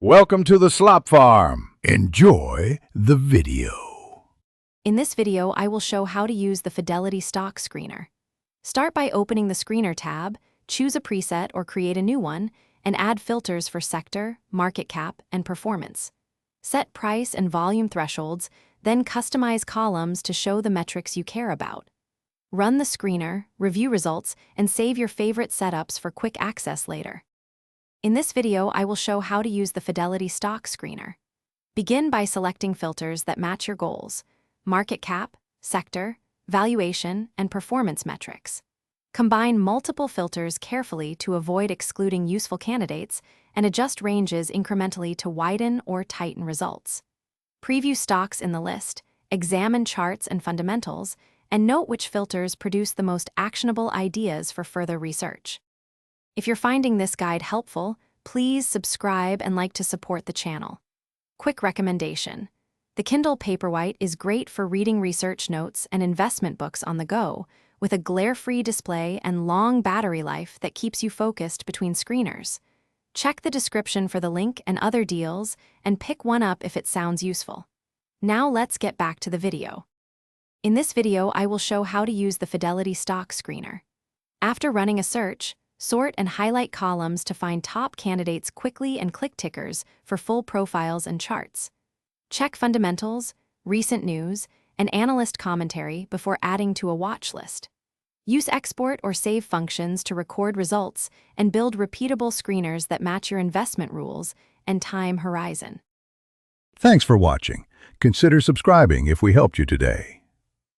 Welcome to the Slop Farm. Enjoy the video. In this video, I will show how to use the Fidelity Stock Screener. Start by opening the Screener tab, choose a preset or create a new one, and add filters for sector, market cap, and performance. Set price and volume thresholds, then customize columns to show the metrics you care about. Run the screener, review results, and save your favorite setups for quick access later. In this video, I will show how to use the Fidelity Stock Screener. Begin by selecting filters that match your goals: market cap, sector, valuation, and performance metrics. Combine multiple filters carefully to avoid excluding useful candidates and adjust ranges incrementally to widen or tighten results. Preview stocks in the list, examine charts and fundamentals, and note which filters produce the most actionable ideas for further research. If you're finding this guide helpful, please subscribe and like to support the channel. Quick recommendation: the Kindle Paperwhite is great for reading research notes and investment books on the go, with a glare-free display and long battery life that keeps you focused between screeners. Check the description for the link and other deals, and pick one up if it sounds useful. Now let's get back to the video. In this video, I will show how to use the Fidelity Stock Screener. After running a search, sort and highlight columns to find top candidates quickly and click tickers for full profiles and charts. Check fundamentals, recent news, and analyst commentary before adding to a watch list. Use export or save functions to record results and build repeatable screeners that match your investment rules and time horizon. Thanks for watching. Consider subscribing if we helped you today.